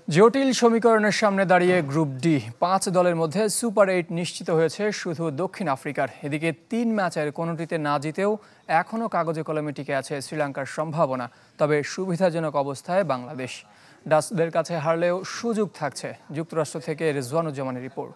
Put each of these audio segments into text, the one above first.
জটিল সমীকরণের সামনে দাঁড়িয়ে গ্রুপ ডি ৫ দলের মধ্যে সুপার ৮ নিশ্চিত হয়েছে শুধু দক্ষিণ আফ্রিকার। এদিকে ৩ ম্যাচের কোনোটিতে না জিতেও এখনও কাগজে কলমে টিকে আছে শ্রীলঙ্কার সম্ভাবনা। তবে সুবিধাজনক অবস্থায় বাংলাদেশ। ডাচদের কাছে হারলেও সুযোগ থাকছে। যুক্তরাষ্ট্র থেকে রেজওয়ানুজ্জামানের রিপোর্ট।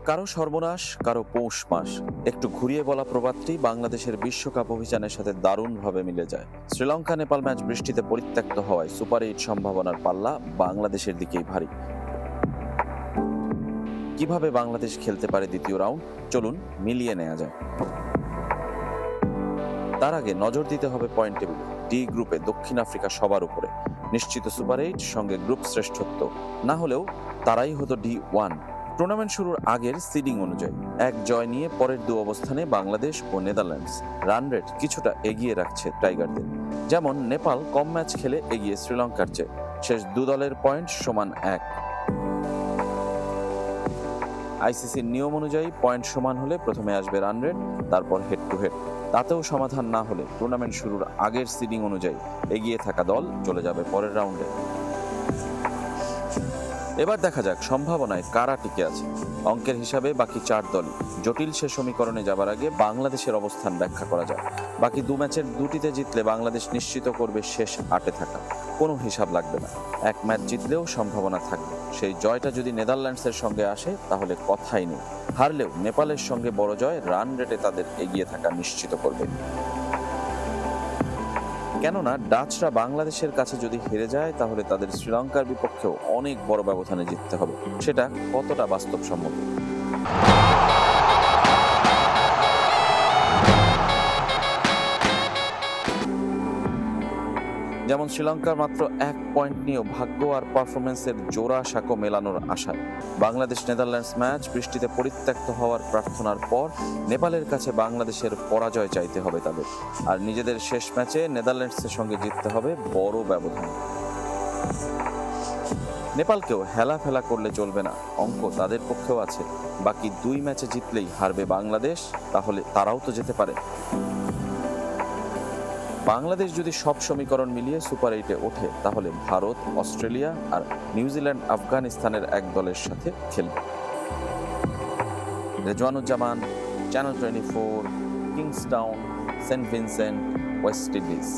কারো সর্বনাশ, কারো পৌষ মাস। একটু ঘুরিয়ে বলা প্রবাদটি বাংলাদেশের বিশ্বকাপ অভিযানের সাথে দারুণভাবে মিলে যায়। শ্রীলঙ্কা নেপাল ম্যাচ বৃষ্টিতে পরিত্যক্ত হওয়ায় সুপার ৮ সম্ভাবনার পাল্লা বাংলাদেশের দিকেই ভারী। কিভাবে বাংলাদেশ খেলতে পারে দ্বিতীয় রাউন্ড, চলুন মিলিয়ে নেওয়া যায়। তার আগে নজর দিতে হবে পয়েন্ট টেবিলে। ডি গ্রুপে দক্ষিণ আফ্রিকা সবার উপরে, নিশ্চিত সুপার ৮, সঙ্গে গ্রুপ শ্রেষ্ঠত্ব। না হলেও তারাই হতো D1। টুর্নামেন্ট শুরুর আগের সিডিং অনুযায়ী এক জয় নিয়ে পরের দু অবস্থানে বাংলাদেশ ও নেদারল্যান্ডস। রান রেট কিছুটা এগিয়ে রাখছে টাইগারদের। যেমন নেপাল কম ম্যাচ খেলে এগিয়ে শ্রীলঙ্কার চেয়ে, শেষ দু দলের পয়েন্ট সমান ১। আইসিসির নিয়ম অনুযায়ী পয়েন্ট সমান হলে প্রথমে আসবে রান রেট, তারপর হেড টু হেড। তাতেও সমাধান না হলে টুর্নামেন্ট শুরুর আগের সিডিং অনুযায়ী এগিয়ে থাকা দল চলে যাবে পরের রাউন্ডে। এবার দেখা যাক সম্ভাবনায় কারা টিকে আছে। অঙ্কের হিসাবে বাকি ৪ দলই। জটিল সে সমীকরণে যাবার আগে বাংলাদেশের অবস্থান ব্যাখ্যা করা যায়। বাকি ২ ম্যাচের ২টিতে জিতলে বাংলাদেশ নিশ্চিত করবে শেষ ৮-এ থাকা। কোনো হিসাব লাগবে না, এক ম্যাচ জিতলেও সম্ভাবনা থাকবে। সেই জয়টা যদি নেদারল্যান্ডসের সঙ্গে আসে তাহলে কথাই নেই। হারলেও নেপালের সঙ্গে বড় জয় রান রেটে তাদের এগিয়ে থাকা নিশ্চিত করবে। কেননা ডাচরা বাংলাদেশের কাছে যদি হেরে যায় তাহলে তাদের শ্রীলঙ্কার বিপক্ষেও অনেক বড় ব্যবধানে জিততে হবে। সেটা কতটা বাস্তবসম্মত? যেমন শ্রীলঙ্কার মাত্র ১ পয়েন্ট নিয়েও ভাগ্য আর পারফরমেন্সের জোড়া সাঁকো মেলানোর আশায়। বাংলাদেশ নেদারল্যান্ডস ম্যাচ বৃষ্টিতে পরিত্যক্ত হওয়ার প্রার্থনার পর নেপালের কাছে বাংলাদেশের পরাজয় চাইতে হবে তাদের। আর নিজেদের শেষ ম্যাচে নেদারল্যান্ডসের সঙ্গে জিততে হবে বড় ব্যবধান। নেপালকেও হেলাফেলা করলে চলবে না, অঙ্ক তাদের পক্ষেও আছে। বাকি ২ ম্যাচে জিতলেই হারবে বাংলাদেশ, তাহলে তারাও তো যেতে পারে। বাংলাদেশ যদি সব সমীকরণ মিলিয়ে সুপার ৮-এ ওঠে তাহলে ভারত, অস্ট্রেলিয়া আর নিউজিল্যান্ড আফগানিস্তানের এক দলের সাথে খেলবে। Rezwanuzzaman, channel 24, Kingstown, Saint Vincent, West Indies.